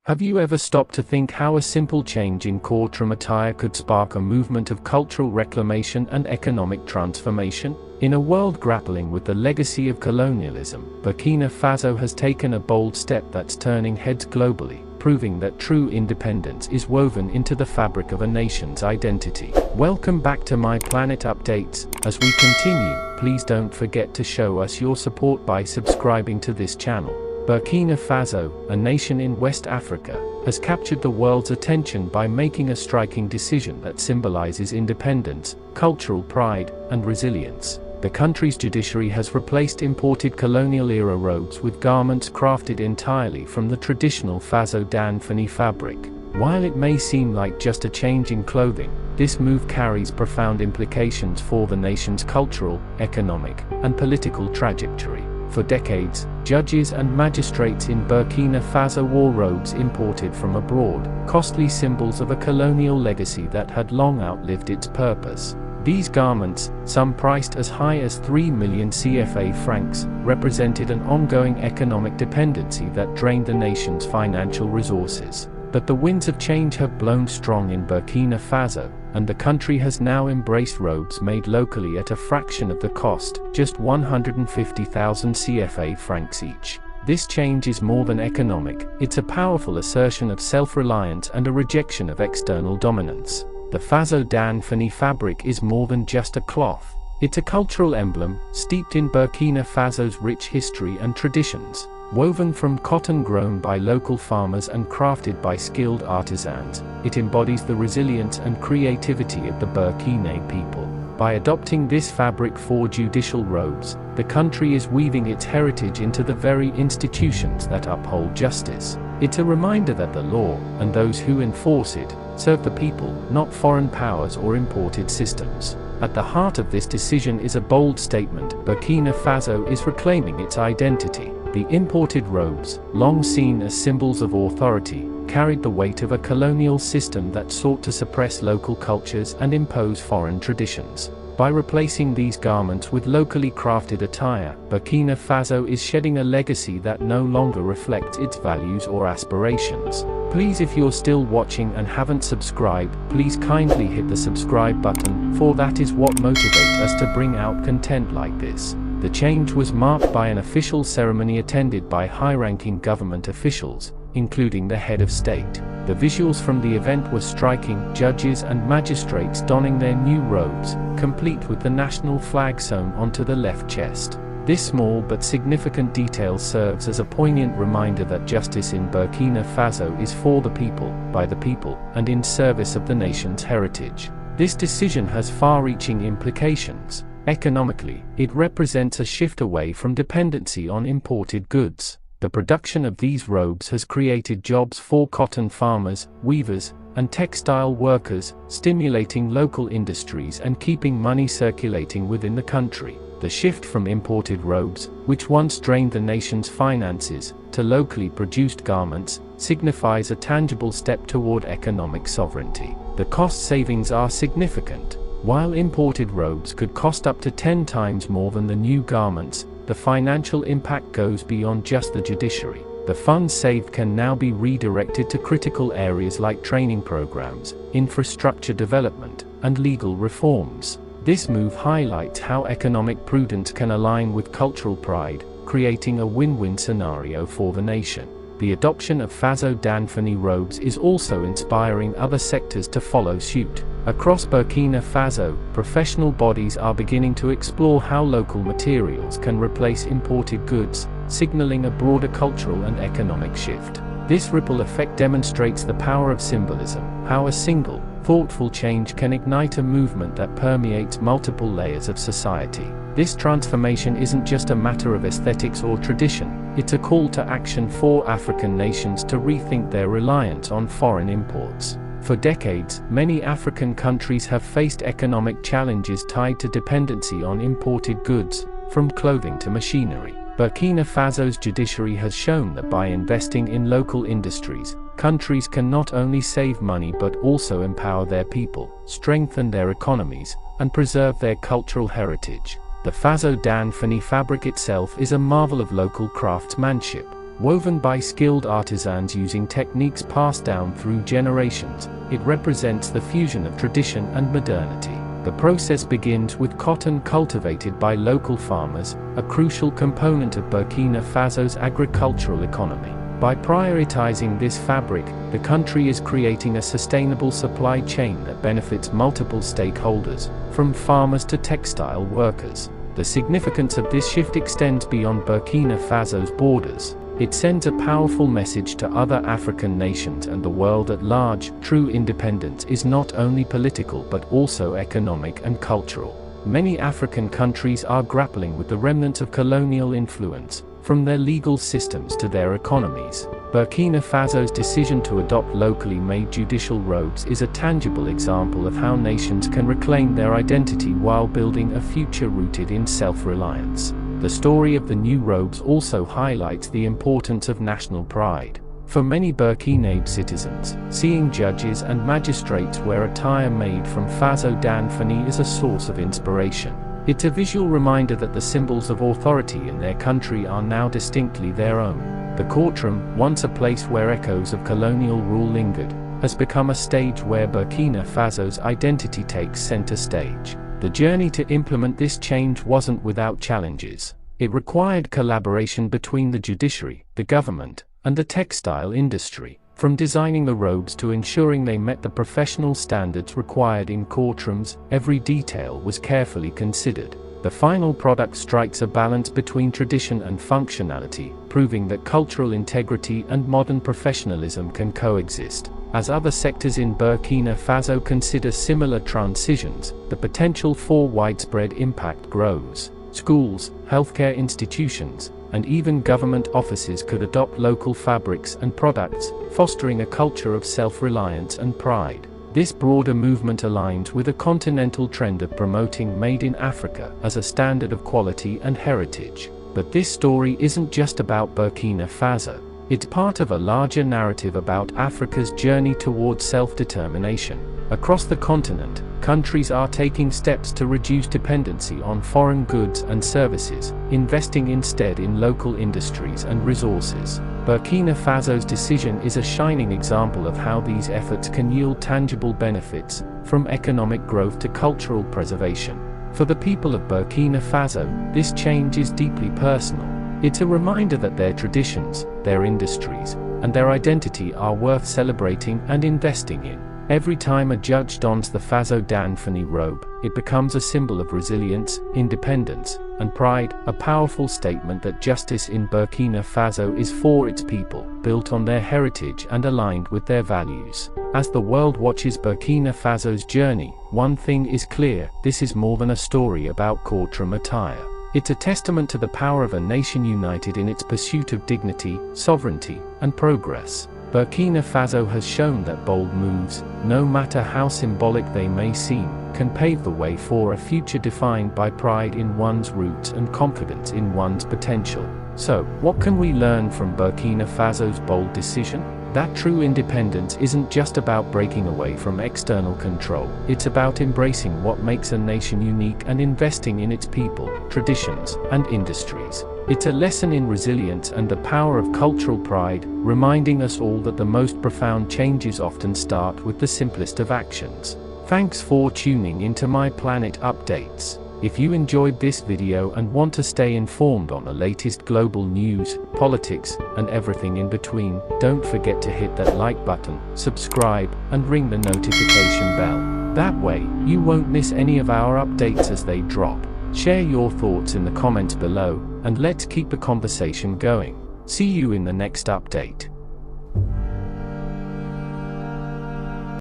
Have you ever stopped to think how a simple change in courtroom attire could spark a movement of cultural reclamation and economic transformation? In a world grappling with the legacy of colonialism, Burkina Faso has taken a bold step that's turning heads globally, proving that true independence is woven into the fabric of a nation's identity. Welcome back to My Planet Updates. As we continue, please don't forget to show us your support by subscribing to this channel. Burkina Faso, a nation in West Africa, has captured the world's attention by making a striking decision that symbolizes independence, cultural pride, and resilience. The country's judiciary has replaced imported colonial-era robes with garments crafted entirely from the traditional Faso Dan Fani fabric. While it may seem like just a change in clothing, this move carries profound implications for the nation's cultural, economic, and political trajectory. For decades, judges and magistrates in Burkina Faso wore robes imported from abroad, costly symbols of a colonial legacy that had long outlived its purpose. These garments, some priced as high as 3 million CFA francs, represented an ongoing economic dependency that drained the nation's financial resources. But the winds of change have blown strong in Burkina Faso, and the country has now embraced robes made locally at a fraction of the cost, just 150,000 CFA francs each. This change is more than economic, it's a powerful assertion of self-reliance and a rejection of external dominance. The Faso Dan Fani fabric is more than just a cloth. It's a cultural emblem, steeped in Burkina Faso's rich history and traditions. Woven from cotton grown by local farmers and crafted by skilled artisans, it embodies the resilience and creativity of the Burkina people. By adopting this fabric for judicial robes, the country is weaving its heritage into the very institutions that uphold justice. It's a reminder that the law, and those who enforce it, serve the people, not foreign powers or imported systems. At the heart of this decision is a bold statement: Burkina Faso is reclaiming its identity. The imported robes, long seen as symbols of authority, carried the weight of a colonial system that sought to suppress local cultures and impose foreign traditions. By replacing these garments with locally crafted attire, Burkina Faso is shedding a legacy that no longer reflects its values or aspirations. Please, if you're still watching and haven't subscribed, please kindly hit the subscribe button, for that is what motivates us to bring out content like this. The change was marked by an official ceremony attended by high-ranking government officials, including the head of state. The visuals from the event were striking: judges and magistrates donning their new robes, complete with the national flag sewn onto the left chest. This small but significant detail serves as a poignant reminder that justice in Burkina Faso is for the people, by the people, and in service of the nation's heritage. This decision has far-reaching implications. Economically, it represents a shift away from dependency on imported goods. The production of these robes has created jobs for cotton farmers, weavers, and textile workers, stimulating local industries and keeping money circulating within the country. The shift from imported robes, which once drained the nation's finances, to locally produced garments, signifies a tangible step toward economic sovereignty. The cost savings are significant. While imported robes could cost up to 10 times more than the new garments, the financial impact goes beyond just the judiciary. The funds saved can now be redirected to critical areas like training programs, infrastructure development, and legal reforms. This move highlights how economic prudence can align with cultural pride, creating a win-win scenario for the nation. The adoption of Faso Dan Fani robes is also inspiring other sectors to follow suit. Across Burkina Faso, professional bodies are beginning to explore how local materials can replace imported goods, signaling a broader cultural and economic shift. This ripple effect demonstrates the power of symbolism, how a single, thoughtful change can ignite a movement that permeates multiple layers of society. This transformation isn't just a matter of aesthetics or tradition, it's a call to action for African nations to rethink their reliance on foreign imports. For decades, many African countries have faced economic challenges tied to dependency on imported goods, from clothing to machinery. Burkina Faso's judiciary has shown that by investing in local industries, countries can not only save money but also empower their people, strengthen their economies, and preserve their cultural heritage. The Faso Dan Fani fabric itself is a marvel of local craftsmanship. Woven by skilled artisans using techniques passed down through generations, it represents the fusion of tradition and modernity. The process begins with cotton cultivated by local farmers, a crucial component of Burkina Faso's agricultural economy. By prioritizing this fabric, the country is creating a sustainable supply chain that benefits multiple stakeholders, from farmers to textile workers. The significance of this shift extends beyond Burkina Faso's borders. It sends a powerful message to other African nations and the world at large. True independence is not only political but also economic and cultural. Many African countries are grappling with the remnants of colonial influence, from their legal systems to their economies. Burkina Faso's decision to adopt locally made judicial robes is a tangible example of how nations can reclaim their identity while building a future rooted in self-reliance. The story of the new robes also highlights the importance of national pride. For many Burkinabe citizens, seeing judges and magistrates wear attire made from Faso Dan Fani is a source of inspiration. It's a visual reminder that the symbols of authority in their country are now distinctly their own. The courtroom, once a place where echoes of colonial rule lingered, has become a stage where Burkina Faso's identity takes center stage. The journey to implement this change wasn't without challenges. It required collaboration between the judiciary, the government, and the textile industry. From designing the robes to ensuring they met the professional standards required in courtrooms, every detail was carefully considered. The final product strikes a balance between tradition and functionality, proving that cultural integrity and modern professionalism can coexist. As other sectors in Burkina Faso consider similar transitions, the potential for widespread impact grows. Schools, healthcare institutions, and even government offices could adopt local fabrics and products, fostering a culture of self-reliance and pride. This broader movement aligns with a continental trend of promoting Made in Africa as a standard of quality and heritage. But this story isn't just about Burkina Faso. It's part of a larger narrative about Africa's journey towards self-determination. Across the continent, countries are taking steps to reduce dependency on foreign goods and services, investing instead in local industries and resources. Burkina Faso's decision is a shining example of how these efforts can yield tangible benefits, from economic growth to cultural preservation. For the people of Burkina Faso, this change is deeply personal. It's a reminder that their traditions, their industries, and their identity are worth celebrating and investing in. Every time a judge dons the Faso Dan Fani robe, it becomes a symbol of resilience, independence, and pride, a powerful statement that justice in Burkina Faso is for its people, built on their heritage and aligned with their values. As the world watches Burkina Faso's journey, one thing is clear: this is more than a story about courtroom attire. It's a testament to the power of a nation united in its pursuit of dignity, sovereignty, and progress. Burkina Faso has shown that bold moves, no matter how symbolic they may seem, can pave the way for a future defined by pride in one's roots and confidence in one's potential. So, what can we learn from Burkina Faso's bold decision? That true independence isn't just about breaking away from external control. It's about embracing what makes a nation unique and investing in its people, traditions, and industries. It's a lesson in resilience and the power of cultural pride, reminding us all that the most profound changes often start with the simplest of actions. Thanks for tuning into My Planet Updates. If you enjoyed this video and want to stay informed on the latest global news, politics, and everything in between, don't forget to hit that like button, subscribe, and ring the notification bell. That way, you won't miss any of our updates as they drop. Share your thoughts in the comments below, and let's keep the conversation going. See you in the next update.